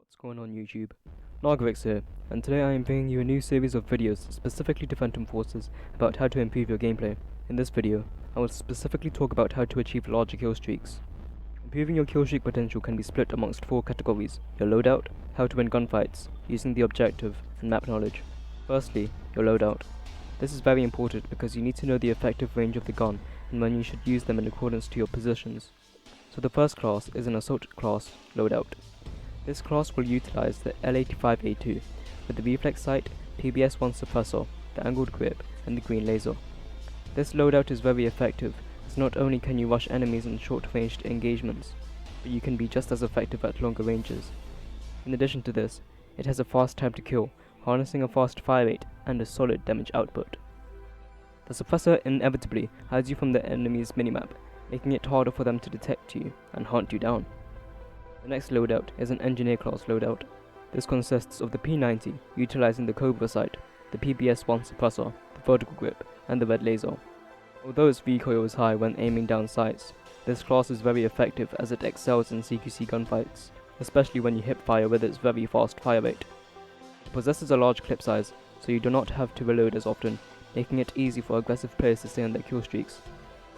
What's going on YouTube? Nargarex here, and today I am bringing you a new series of videos specifically to Phantom Forces about how to improve your gameplay. In this video, I will specifically talk about how to achieve larger kill streaks. Improving your kill streak potential can be split amongst 4 categories: your loadout, how to win gunfights, using the objective, and map knowledge. Firstly, your loadout. This is very important because you need to know the effective range of the gun and when you should use them in accordance to your positions. So the first class is an assault class loadout. This class will utilize the L85A2 with the reflex sight, PBS-1 suppressor, the angled grip, and the green laser. This loadout is very effective as not only can you rush enemies in short-ranged engagements, but you can be just as effective at longer ranges. In addition to this, it has a fast time to kill, harnessing a fast fire rate and a solid damage output. The suppressor inevitably hides you from the enemy's minimap, making it harder for them to detect you and hunt you down. The next loadout is an engineer class loadout. This consists of the P90 utilizing the Cobra sight, the PBS-1 suppressor, the vertical grip, and the red laser. Although its recoil is high when aiming down sights, this class is very effective as it excels in CQC gunfights, especially when you hip fire with its very fast fire rate. It possesses a large clip size, so you do not have to reload as often, making it easy for aggressive players to stay on their kill streaks.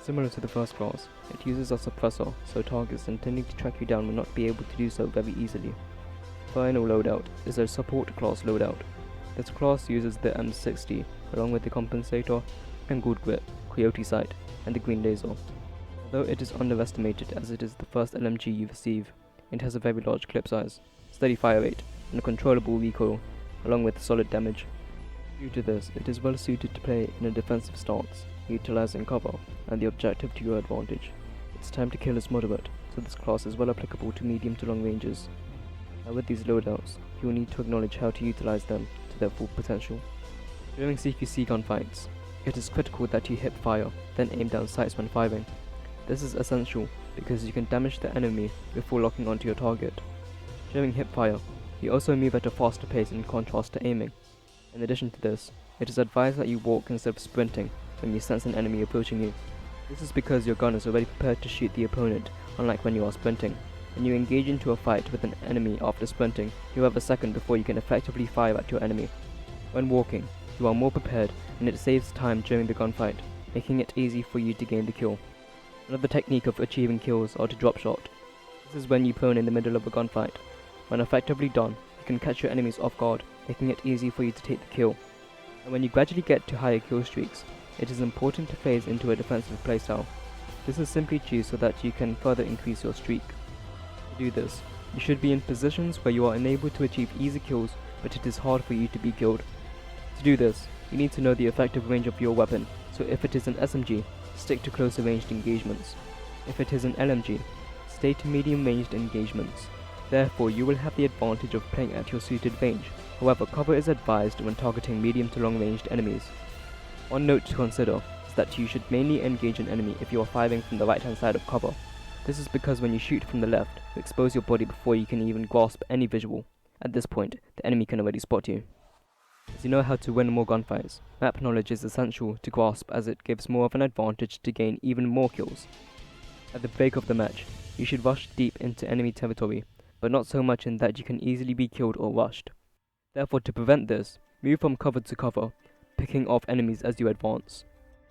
Similar to the first class, it uses a suppressor, so targets intending to track you down will not be able to do so very easily. The final loadout is a support class loadout. This class uses the M60 along with the compensator, angled grip, coyote sight, and the green laser. Although it is underestimated as it is the first LMG you receive, it has a very large clip size, steady fire rate, and a controllable recoil, along with solid damage. Due to this, it is well suited to play in a defensive stance, utilizing cover and the objective to your advantage. Its time to kill is moderate, so this class is well applicable to medium to long ranges. Now with these loadouts, you will need to acknowledge how to utilize them to their full potential. During CQC gunfights, it is critical that you hip fire, then aim down sights when firing. This is essential because you can damage the enemy before locking onto your target. During hip fire, you also move at a faster pace in contrast to aiming. In addition to this, it is advised that you walk instead of sprinting when you sense an enemy approaching you. This is because your gun is already prepared to shoot the opponent, unlike when you are sprinting. When you engage into a fight with an enemy after sprinting, you have a second before you can effectively fire at your enemy. When walking, you are more prepared and it saves time during the gunfight, making it easy for you to gain the kill. Another technique of achieving kills are to drop shot. This is when you prone in the middle of a gunfight. When effectively done, you can catch your enemies off guard, making it easy for you to take the kill. And when you gradually get to higher kill streaks, it is important to phase into a defensive playstyle. This is simply due so that you can further increase your streak. To do this, you should be in positions where you are enabled to achieve easy kills, but it is hard for you to be killed. To do this, you need to know the effective range of your weapon, so if it is an SMG, stick to closer ranged engagements. If it is an LMG, stay to medium ranged engagements. Therefore, you will have the advantage of playing at your suited range. However, cover is advised when targeting medium to long ranged enemies. One note to consider is that you should mainly engage an enemy if you are firing from the right hand side of cover. This is because when you shoot from the left, you expose your body before you can even grasp any visual. At this point, the enemy can already spot you. As you know how to win more gunfights, map knowledge is essential to grasp as it gives more of an advantage to gain even more kills. At the break of the match, you should rush deep into enemy territory, but not so much in that you can easily be killed or rushed. Therefore, to prevent this, move from cover to cover, picking off enemies as you advance.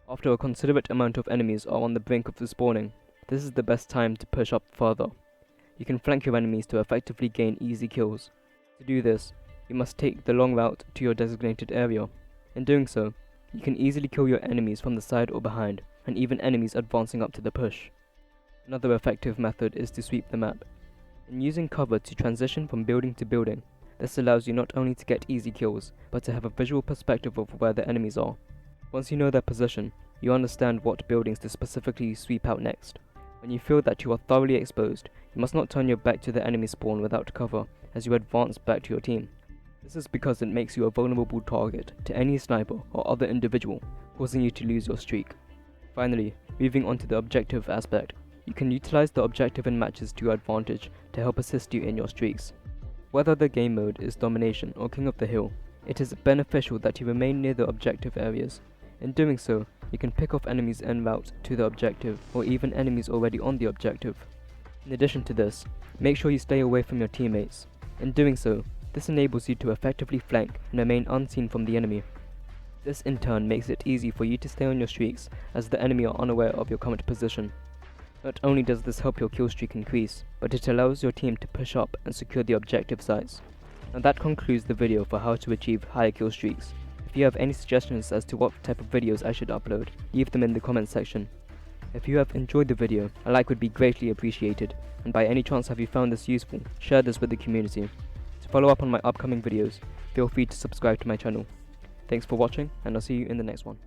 After a considerate amount of enemies are on the brink of respawning, this is the best time to push up further. You can flank your enemies to effectively gain easy kills. To do this, you must take the long route to your designated area. In doing so, you can easily kill your enemies from the side or behind, and even enemies advancing up to the push. Another effective method is to sweep the map. In using cover to transition from building to building, this allows you not only to get easy kills, but to have a visual perspective of where the enemies are. Once you know their position, you understand what buildings to specifically sweep out next. When you feel that you are thoroughly exposed, you must not turn your back to the enemy spawn without cover as you advance back to your team. This is because it makes you a vulnerable target to any sniper or other individual, causing you to lose your streak. Finally, moving on to the objective aspect, you can utilize the objective in matches to your advantage to help assist you in your streaks. Whether the game mode is Domination or King of the Hill, it is beneficial that you remain near the objective areas. In doing so, you can pick off enemies en route to the objective, or even enemies already on the objective. In addition to this, make sure you stay away from your teammates. In doing so, this enables you to effectively flank and remain unseen from the enemy. This in turn makes it easy for you to stay on your streaks as the enemy are unaware of your current position. Not only does this help your kill streak increase, but it allows your team to push up and secure the objective sites. And that concludes the video for how to achieve higher kill streaks. If you have any suggestions as to what type of videos I should upload, leave them in the comments section. If you have enjoyed the video, a like would be greatly appreciated, and by any chance have you found this useful, share this with the community. To follow up on my upcoming videos, feel free to subscribe to my channel. Thanks for watching, and I'll see you in the next one.